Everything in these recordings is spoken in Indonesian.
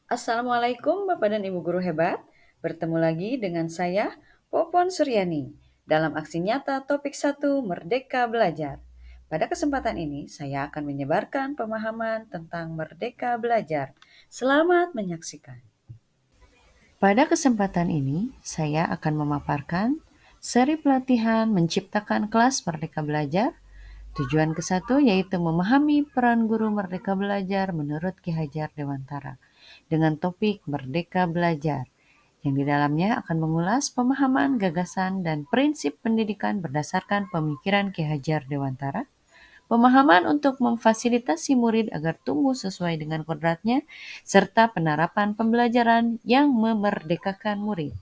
Assalamualaikum Bapak dan Ibu Guru Hebat. Bertemu lagi dengan saya, Popon Suryani, dalam aksi nyata topik 1 Merdeka Belajar. Pada kesempatan ini, saya akan menyebarkan pemahaman tentang Merdeka Belajar. Selamat menyaksikan. Pada kesempatan ini, saya akan memaparkan seri pelatihan menciptakan kelas Merdeka Belajar. Tujuan ke-1 yaitu memahami peran guru Merdeka Belajar menurut Ki Hajar Dewantara dengan topik Merdeka Belajar, yang di dalamnya akan mengulas pemahaman, gagasan, dan prinsip pendidikan berdasarkan pemikiran Ki Hajar Dewantara, pemahaman untuk memfasilitasi murid agar tumbuh sesuai dengan kodratnya, serta penerapan pembelajaran yang memerdekakan murid.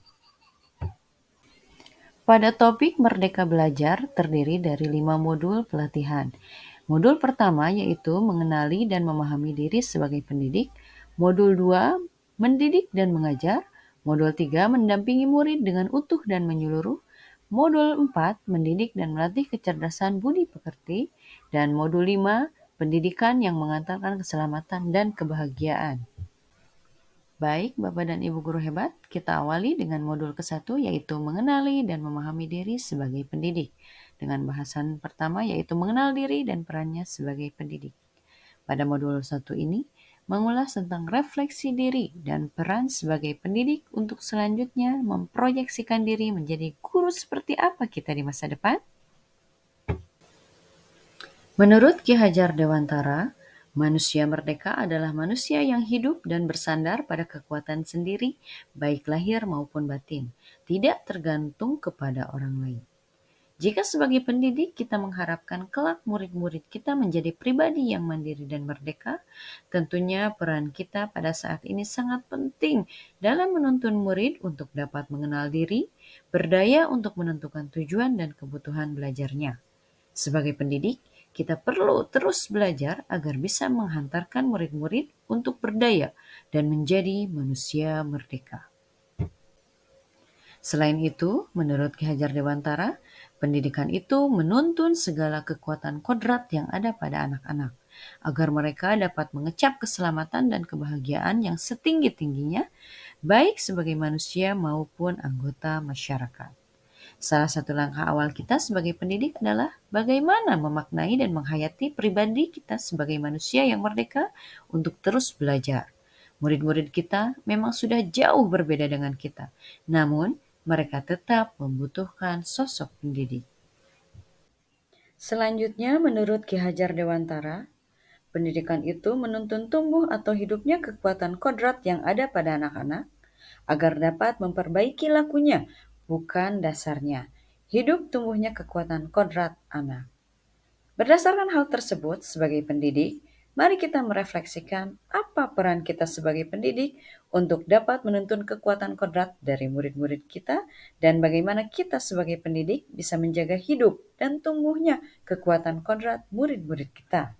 Pada topik Merdeka Belajar terdiri dari 5 modul pelatihan. Modul pertama yaitu mengenali dan memahami diri sebagai pendidik. Modul 2, mendidik dan mengajar. Modul 3, mendampingi murid dengan utuh dan menyeluruh. Modul 4, mendidik dan melatih kecerdasan budi pekerti. Dan modul 5, pendidikan yang mengantarkan keselamatan dan kebahagiaan. Baik, Bapak dan Ibu Guru Hebat, kita awali dengan modul ke-1 yaitu mengenali dan memahami diri sebagai pendidik. Dengan bahasan pertama yaitu mengenal diri dan perannya sebagai pendidik. Pada modul 1 ini, mengulas tentang refleksi diri dan peran sebagai pendidik untuk selanjutnya memproyeksikan diri menjadi guru seperti apa kita di masa depan. Menurut Ki Hajar Dewantara, manusia merdeka adalah manusia yang hidup dan bersandar pada kekuatan sendiri, baik lahir maupun batin, tidak tergantung kepada orang lain. Jika sebagai pendidik kita mengharapkan kelak murid-murid kita menjadi pribadi yang mandiri dan merdeka, tentunya peran kita pada saat ini sangat penting dalam menuntun murid untuk dapat mengenal diri, berdaya untuk menentukan tujuan dan kebutuhan belajarnya. Sebagai pendidik, kita perlu terus belajar agar bisa menghantarkan murid-murid untuk berdaya dan menjadi manusia merdeka. Selain itu, menurut Ki Hajar Dewantara, pendidikan itu menuntun segala kekuatan kodrat yang ada pada anak-anak, agar mereka dapat mengecap keselamatan dan kebahagiaan yang setinggi-tingginya, baik sebagai manusia maupun anggota masyarakat. Salah satu langkah awal kita sebagai pendidik adalah bagaimana memaknai dan menghayati pribadi kita sebagai manusia yang merdeka untuk terus belajar. Murid-murid kita memang sudah jauh berbeda dengan kita, namun mereka tetap membutuhkan sosok pendidik. Selanjutnya, menurut Ki Hajar Dewantara, pendidikan itu menuntun tumbuh atau hidupnya kekuatan kodrat yang ada pada anak-anak agar dapat memperbaiki lakunya, bukan dasarnya. Hidup tumbuhnya kekuatan kodrat anak. Berdasarkan hal tersebut, sebagai pendidik, mari kita merefleksikan apa peran kita sebagai pendidik untuk dapat menuntun kekuatan kodrat dari murid-murid kita dan bagaimana kita sebagai pendidik bisa menjaga hidup dan tumbuhnya kekuatan kodrat murid-murid kita.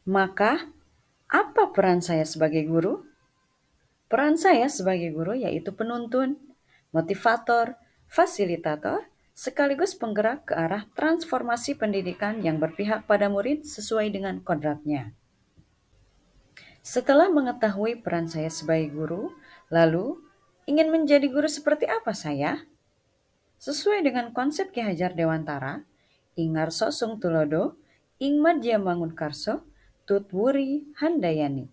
Maka, apa peran saya sebagai guru? Peran saya sebagai guru yaitu penuntun, motivator, fasilitator, sekaligus penggerak ke arah transformasi pendidikan yang berpihak pada murid sesuai dengan kodratnya. Setelah mengetahui peran saya sebagai guru, lalu ingin menjadi guru seperti apa saya? Sesuai dengan konsep Ki Hajar Dewantara, Ingarso Sung Tulodo, Ingmadya Mangunkarso, Tutwuri Handayani,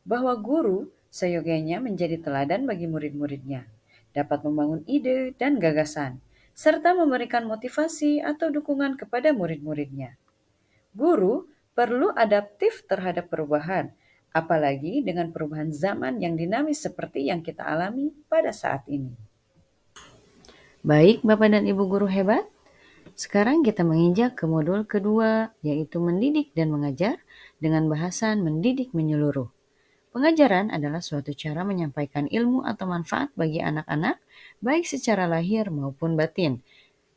bahwa guru seyogianya menjadi teladan bagi murid-muridnya, dapat membangun ide dan gagasan, serta memberikan motivasi atau dukungan kepada murid-muridnya. Guru perlu adaptif terhadap perubahan, apalagi dengan perubahan zaman yang dinamis seperti yang kita alami pada saat ini. Baik Bapak dan Ibu guru hebat, sekarang kita menginjak ke modul kedua, yaitu mendidik dan mengajar dengan bahasan mendidik menyeluruh. Pengajaran adalah suatu cara menyampaikan ilmu atau manfaat bagi anak-anak, baik secara lahir maupun batin.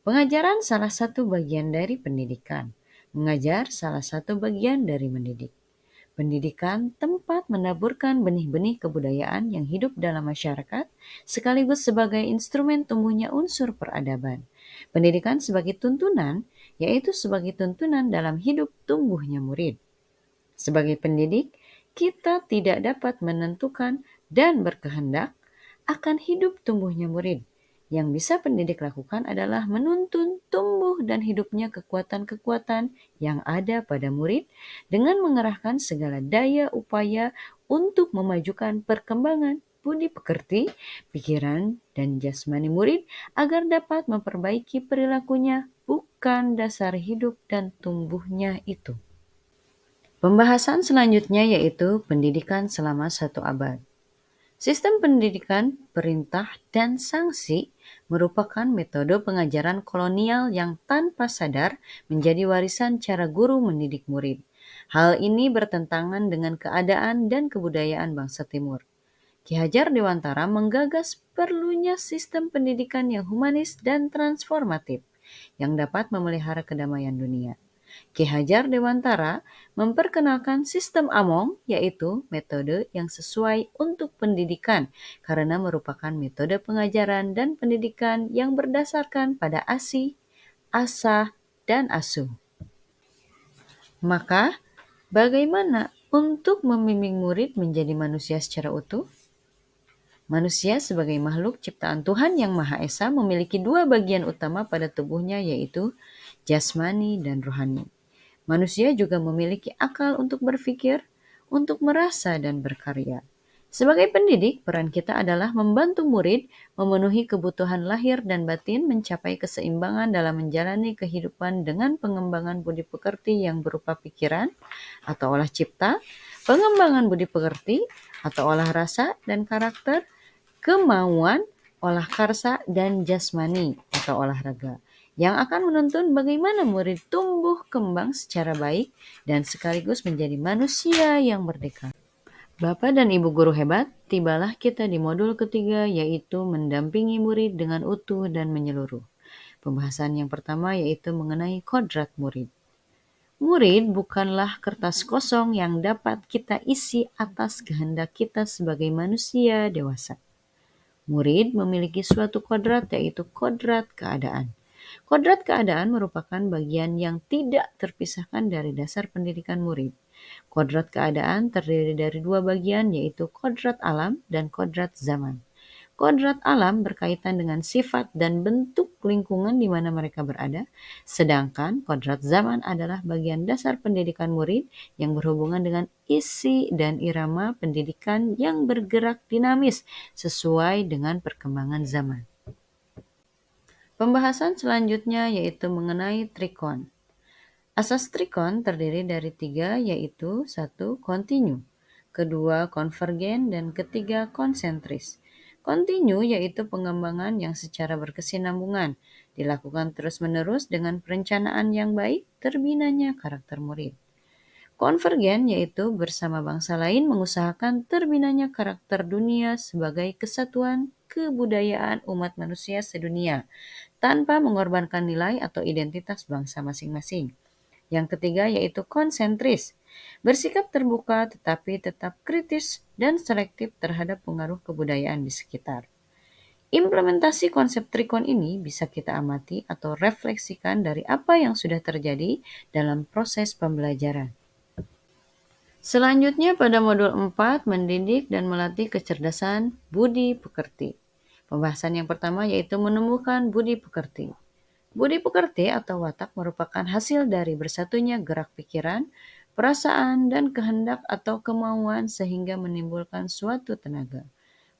Pengajaran salah satu bagian dari pendidikan. Mengajar salah satu bagian dari mendidik. Pendidikan tempat menaburkan benih-benih kebudayaan yang hidup dalam masyarakat, sekaligus sebagai instrumen tumbuhnya unsur peradaban. Pendidikan sebagai tuntunan, yaitu sebagai tuntunan dalam hidup tumbuhnya murid. Sebagai pendidik, kita tidak dapat menentukan dan berkehendak akan hidup tumbuhnya murid. Yang bisa pendidik lakukan adalah menuntun tumbuh dan hidupnya kekuatan-kekuatan yang ada pada murid dengan mengerahkan segala daya upaya untuk memajukan perkembangan budi pekerti, pikiran, dan jasmani murid agar dapat memperbaiki perilakunya, bukan dasar hidup dan tumbuhnya itu. Pembahasan selanjutnya yaitu pendidikan selama 1 abad. Sistem pendidikan, perintah, dan sanksi merupakan metode pengajaran kolonial yang tanpa sadar menjadi warisan cara guru mendidik murid. Hal ini bertentangan dengan keadaan dan kebudayaan bangsa Timur. Ki Hajar Dewantara menggagas perlunya sistem pendidikan yang humanis dan transformatif yang dapat memelihara kedamaian dunia. Ki Hajar Dewantara memperkenalkan sistem Among, yaitu metode yang sesuai untuk pendidikan karena merupakan metode pengajaran dan pendidikan yang berdasarkan pada asih, asah, dan asuh. Maka, bagaimana untuk membimbing murid menjadi manusia secara utuh? Manusia sebagai makhluk ciptaan Tuhan Yang Maha Esa memiliki 2 bagian utama pada tubuhnya, yaitu jasmani dan rohani. Manusia juga memiliki akal untuk berpikir, untuk merasa, dan berkarya. Sebagai pendidik, peran kita adalah membantu murid memenuhi kebutuhan lahir dan batin, mencapai keseimbangan dalam menjalani kehidupan dengan pengembangan budi pekerti yang berupa pikiran atau olah cipta, pengembangan budi pekerti atau olah rasa dan karakter, kemauan, olah karsa, dan jasmani atau olahraga, yang akan menuntun bagaimana murid tumbuh kembang secara baik dan sekaligus menjadi manusia yang merdeka. Bapak dan Ibu guru hebat, tibalah kita di modul ketiga, yaitu mendampingi murid dengan utuh dan menyeluruh. Pembahasan yang pertama yaitu mengenai kodrat murid. Murid bukanlah kertas kosong yang dapat kita isi atas kehendak kita sebagai manusia dewasa. Murid memiliki suatu kodrat, yaitu kodrat keadaan. Kodrat keadaan merupakan bagian yang tidak terpisahkan dari dasar pendidikan murid. Kodrat keadaan terdiri dari 2 bagian, yaitu kodrat alam dan kodrat zaman. Kodrat alam berkaitan dengan sifat dan bentuk lingkungan di mana mereka berada, sedangkan kodrat zaman adalah bagian dasar pendidikan murid yang berhubungan dengan isi dan irama pendidikan yang bergerak dinamis sesuai dengan perkembangan zaman. Pembahasan selanjutnya yaitu mengenai trikon. Asas trikon terdiri dari 3, yaitu 1. Kontinu, 2. Konvergen, dan 3. Konsentris. Kontinu yaitu pengembangan yang secara berkesinambungan, dilakukan terus-menerus dengan perencanaan yang baik, terbinanya karakter murid. Konvergen yaitu bersama bangsa lain mengusahakan terbinanya karakter dunia sebagai kesatuan kebudayaan umat manusia sedunia, tanpa mengorbankan nilai atau identitas bangsa masing-masing. Yang ketiga yaitu konsentris, bersikap terbuka tetapi tetap kritis dan selektif terhadap pengaruh kebudayaan di sekitar. Implementasi konsep trikon ini bisa kita amati atau refleksikan dari apa yang sudah terjadi dalam proses pembelajaran. Selanjutnya pada modul 4, mendidik dan melatih kecerdasan budi pekerti. Pembahasan yang pertama yaitu menumbuhkan budi pekerti. Budi pekerti atau watak merupakan hasil dari bersatunya gerak pikiran, perasaan, dan kehendak atau kemauan sehingga menimbulkan suatu tenaga.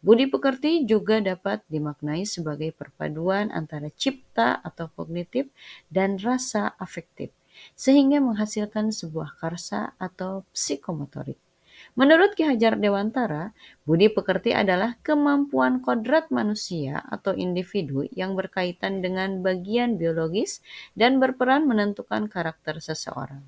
Budi pekerti juga dapat dimaknai sebagai perpaduan antara cipta atau kognitif dan rasa afektif, sehingga menghasilkan sebuah karsa atau psikomotorik. Menurut Ki Hajar Dewantara, budi pekerti adalah kemampuan kodrat manusia atau individu yang berkaitan dengan bagian biologis dan berperan menentukan karakter seseorang.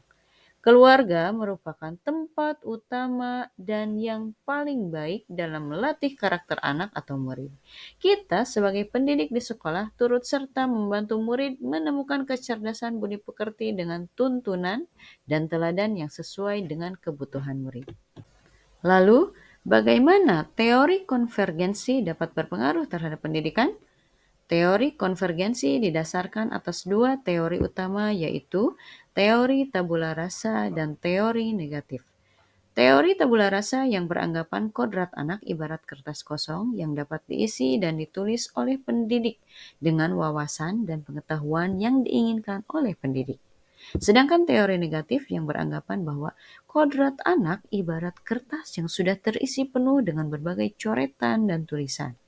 Keluarga merupakan tempat utama dan yang paling baik dalam melatih karakter anak atau murid. Kita sebagai pendidik di sekolah turut serta membantu murid menemukan kecerdasan budi pekerti dengan tuntunan dan teladan yang sesuai dengan kebutuhan murid. Lalu, bagaimana teori konvergensi dapat berpengaruh terhadap pendidikan? Teori konvergensi didasarkan atas 2 teori utama, yaitu teori tabula rasa dan teori negatif. Teori tabula rasa yang beranggapan kodrat anak ibarat kertas kosong yang dapat diisi dan ditulis oleh pendidik dengan wawasan dan pengetahuan yang diinginkan oleh pendidik. Sedangkan teori negatif yang beranggapan bahwa kodrat anak ibarat kertas yang sudah terisi penuh dengan berbagai coretan dan tulisan.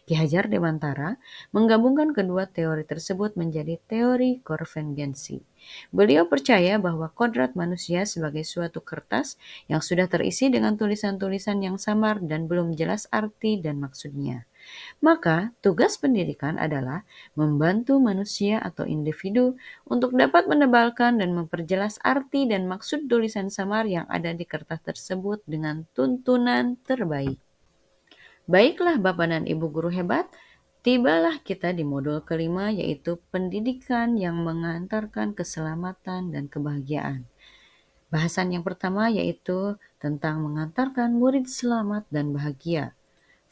Ki Hajar Dewantara menggabungkan kedua teori tersebut menjadi teori konvergensi. Beliau percaya bahwa kodrat manusia sebagai suatu kertas yang sudah terisi dengan tulisan-tulisan yang samar dan belum jelas arti dan maksudnya. Maka, tugas pendidikan adalah membantu manusia atau individu untuk dapat menebalkan dan memperjelas arti dan maksud tulisan samar yang ada di kertas tersebut dengan tuntunan terbaik. Baiklah Bapak dan Ibu guru hebat, tibalah kita di modul kelima yaitu pendidikan yang mengantarkan keselamatan dan kebahagiaan. Bahasan yang pertama yaitu tentang mengantarkan murid selamat dan bahagia.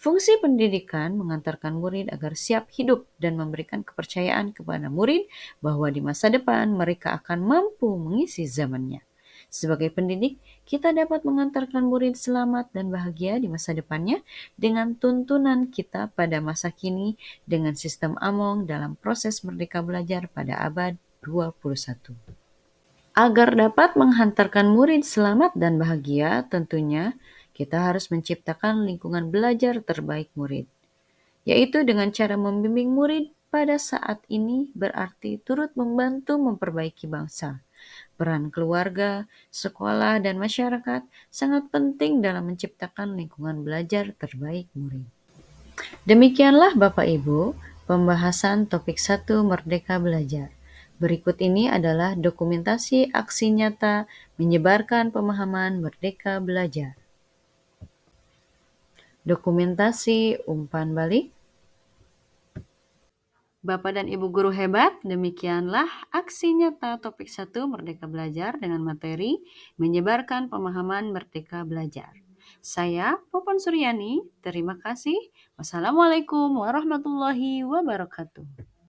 Fungsi pendidikan mengantarkan murid agar siap hidup dan memberikan kepercayaan kepada murid bahwa di masa depan mereka akan mampu mengisi zamannya. Sebagai pendidik, kita dapat mengantarkan murid selamat dan bahagia di masa depannya dengan tuntunan kita pada masa kini dengan sistem Among dalam proses merdeka belajar pada abad 21. Agar dapat menghantarkan murid selamat dan bahagia, tentunya kita harus menciptakan lingkungan belajar terbaik murid, yaitu dengan cara membimbing murid pada saat ini berarti turut membantu memperbaiki bangsa. Peran keluarga, sekolah, dan masyarakat sangat penting dalam menciptakan lingkungan belajar terbaik murid. Demikianlah Bapak Ibu, pembahasan topik 1 Merdeka Belajar. Berikut ini adalah dokumentasi aksi nyata menyebarkan pemahaman Merdeka Belajar. Dokumentasi umpan balik. Bapak dan Ibu guru hebat, demikianlah aksi nyata topik 1 Merdeka Belajar dengan materi menyebarkan pemahaman Merdeka Belajar. Saya Popon Suryani, terima kasih. Wassalamualaikum warahmatullahi wabarakatuh.